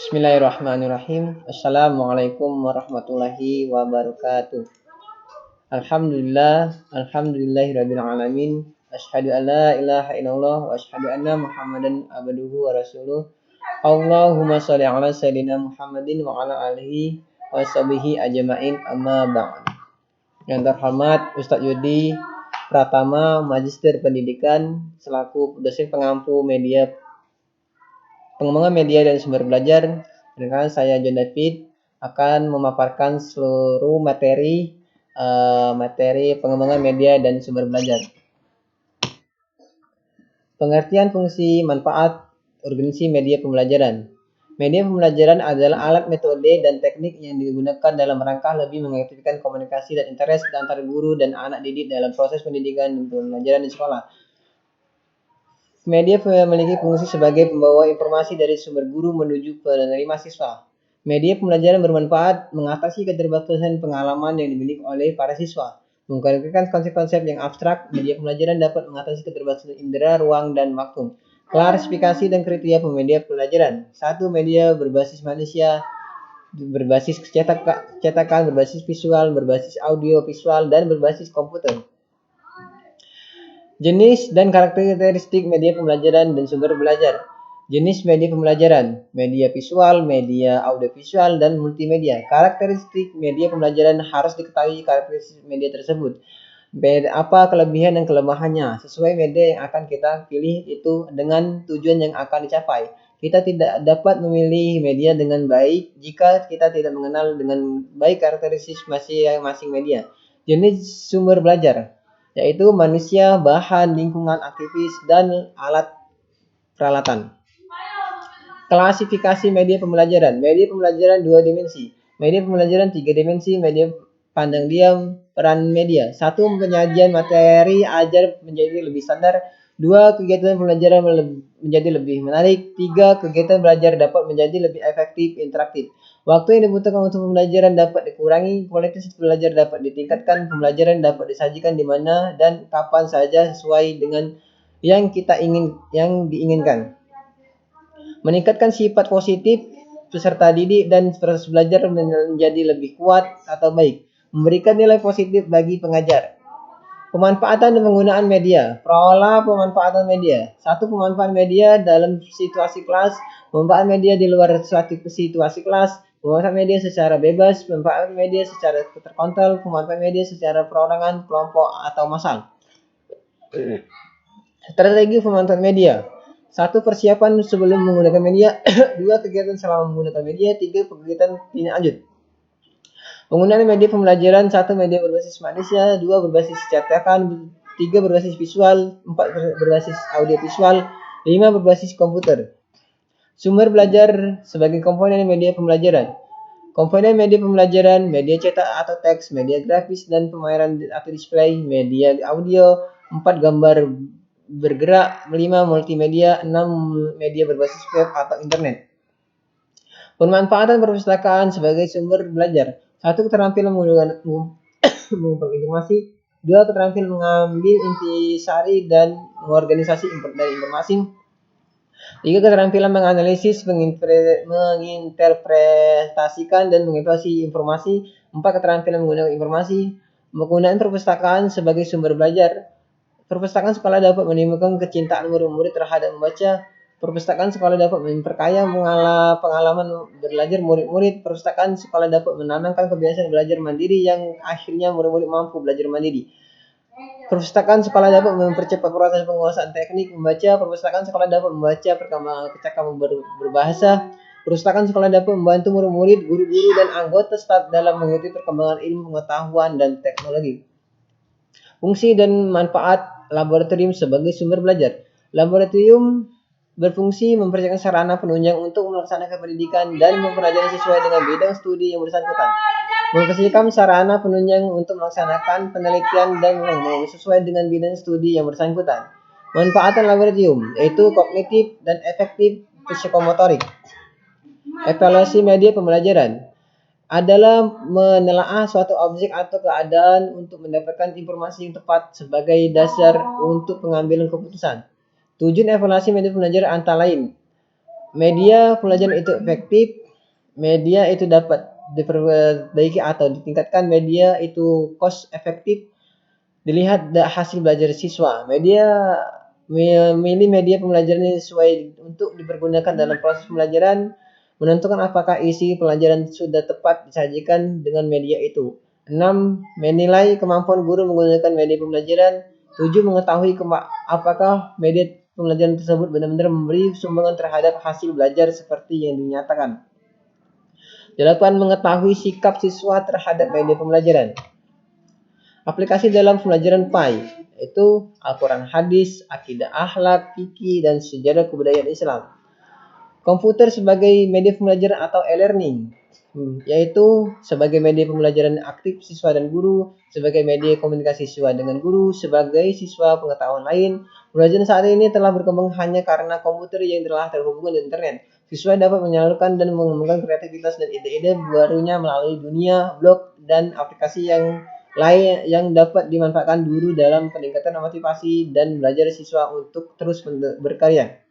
Bismillahirrahmanirrahim. Assalamualaikum warahmatullahi wabarakatuh. Alhamdulillahirabbil alamin. Asyhadu an la ilaha illallah wa asyhadu anna Muhammadan abduhu wa rasuluh. Allahumma shalli ala sayyidina Muhammadin wa ala alihi wa sahbihi ajmain, amma ba'd. Yang terhormat Ustadz Yudi Pratama, Magister Pendidikan selaku dosen pengampu pengembangan media dan sumber belajar. Dengan saya John David akan memaparkan seluruh materi pengembangan media dan sumber belajar. Pengertian fungsi manfaat organisasi media pembelajaran. Media pembelajaran adalah alat, metode, dan teknik yang digunakan dalam rangka lebih mengaktifkan komunikasi dan interest antara guru dan anak didik dalam proses pendidikan dan pembelajaran di sekolah. Media memiliki fungsi sebagai pembawa informasi dari sumber guru menuju penerima siswa. Media pembelajaran bermanfaat mengatasi keterbatasan pengalaman yang dimiliki oleh para siswa. Menggunakan konsep-konsep yang abstrak, media pembelajaran dapat mengatasi keterbatasan indera, ruang, dan waktu. Klasifikasi dan kriteria media pembelajaran. 1. Media berbasis manusia, berbasis cetakan, berbasis visual, berbasis audio visual, dan berbasis komputer. Jenis dan karakteristik media pembelajaran dan sumber belajar. Jenis media pembelajaran, media visual, media audiovisual, dan multimedia. Karakteristik media pembelajaran harus diketahui karakteristik media tersebut. Apa kelebihan dan kelemahannya sesuai media yang akan kita pilih itu dengan tujuan yang akan dicapai. Kita tidak dapat memilih media dengan baik jika kita tidak mengenal dengan baik karakteristik masing-masing media. Jenis sumber belajar yaitu manusia, bahan, lingkungan, aktivis, dan alat peralatan. Klasifikasi media pembelajaran. Media pembelajaran 2 dimensi. Media pembelajaran 3 dimensi. Media pandang diam, peran media. 1. Penyajian materi ajar menjadi lebih standar. 2. Kegiatan pembelajaran menjadi lebih menarik. 3. Kegiatan belajar dapat menjadi lebih efektif, interaktif. Waktu yang dibutuhkan untuk pembelajaran dapat dikurangi, kualitas belajar dapat ditingkatkan, pembelajaran dapat disajikan di mana dan kapan saja sesuai dengan yang diinginkan. Meningkatkan sifat positif peserta didik dan proses belajar menjadi lebih kuat atau baik. Memberikan nilai positif bagi pengajar. Pemanfaatan dan penggunaan media. Pola pemanfaatan media. 1. Pemanfaatan media dalam situasi kelas. Pemanfaatan media di luar situasi kelas. Pemanfaatan media secara bebas. Pemanfaatan media secara terkontrol. Pemanfaatan media secara perorangan, kelompok, atau massal. Strategi pemanfaatan media. 1. Persiapan sebelum menggunakan media. 2. Kegiatan selama menggunakan media. 3. Kegiatan tindak lanjut. Penggunaan media pembelajaran. 1. Media berbasis manusia. 2. Berbasis cetakan. 3. Berbasis visual. 4. Berbasis audio visual. 5. Berbasis komputer. Sumber belajar sebagai komponen media pembelajaran. Komponen media pembelajaran, media cetak atau teks, media grafis dan pemameran atau display, media audio, 4. Gambar bergerak, 5. Multimedia, 6. Media berbasis web atau internet. Pemanfaatan perpustakaan sebagai sumber belajar. 1. Keterampilan mengumpulkan informasi. 2. Keterampilan mengambil intisari dan mengorganisasi informasi. 3. Keterampilan menganalisis, menginterpretasikan, dan mengevaluasi informasi. 4. Keterampilan menggunakan informasi. Penggunaan perpustakaan sebagai sumber belajar. Perpustakaan sekolah dapat menimbulkan kecintaan murid-murid terhadap membaca. Perpustakaan sekolah dapat memperkaya pengalaman belajar murid-murid. Perpustakaan sekolah dapat menanamkan kebiasaan belajar mandiri yang akhirnya murid-murid mampu belajar mandiri. Perpustakaan sekolah dapat mempercepat proses penguasaan teknik membaca. Perpustakaan sekolah dapat membaca perkembangan kecakapan berbahasa. Perpustakaan sekolah dapat membantu murid-murid, guru-guru, dan anggota staf dalam mengikuti perkembangan ilmu pengetahuan dan teknologi. Fungsi dan manfaat laboratorium sebagai sumber belajar. Laboratorium berfungsi mempersiapkan sarana penunjang untuk melaksanakan pendidikan dan mempelajari sesuai dengan bidang studi yang bersangkutan. Mempersiapkan sarana penunjang untuk melaksanakan penelitian dan sesuai dengan bidang studi yang bersangkutan. Manfaatan laboratorium yaitu kognitif dan efektif psikomotorik. Evaluasi media pembelajaran adalah menelaah suatu objek atau keadaan untuk mendapatkan informasi yang tepat sebagai dasar untuk pengambilan keputusan. Tujuan evaluasi media pembelajaran antara lain Media pembelajaran itu efektif, media itu dapat diperbaiki atau ditingkatkan, media itu cost efektif, dilihat hasil belajar siswa. Media memilih media pembelajaran yang sesuai untuk dipergunakan dalam proses pembelajaran, menentukan apakah isi pelajaran sudah tepat disajikan dengan media itu. 6. Menilai kemampuan guru menggunakan media pembelajaran. 7. Mengetahui apakah media pembelajaran tersebut benar-benar memberi sumbangan terhadap hasil belajar seperti yang dinyatakan. 8. Mengetahui sikap siswa terhadap media pembelajaran. Aplikasi dalam pembelajaran PAI itu Al-Quran Hadis, Akidah Akhlak, Fikih, dan Sejarah Kebudayaan Islam. Komputer sebagai media pembelajaran atau e-learning, yaitu sebagai media pembelajaran aktif siswa dan guru, sebagai media komunikasi siswa dengan guru, sebagai siswa pengetahuan lain. Pembelajaran saat ini telah berkembang hanya karena komputer yang telah terhubung dengan internet. Siswa dapat menyalurkan dan mengembangkan kreativitas dan ide-ide barunya melalui dunia blog dan aplikasi yang lain yang dapat dimanfaatkan guru dalam peningkatan motivasi dan belajar siswa untuk terus berkarya.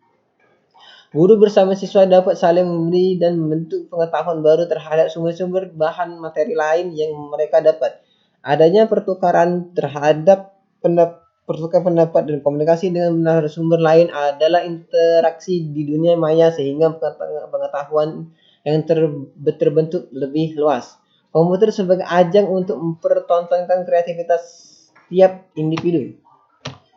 Guru bersama siswa dapat saling memberi dan membentuk pengetahuan baru terhadap sumber-sumber bahan materi lain yang mereka dapat. Adanya pertukaran terhadap pertukaran pendapat dan komunikasi dengan narasumber lain adalah interaksi di dunia maya sehingga pengetahuan yang terbentuk lebih luas. Komputer sebagai ajang untuk mempertontonkan kreativitas tiap individu.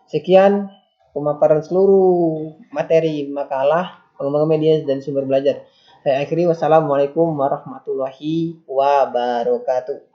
Sekian pemaparan seluruh materi makalah pengembangan media dan sumber belajar. Saya akhiri, wassalamualaikum warahmatullahi wabarakatuh.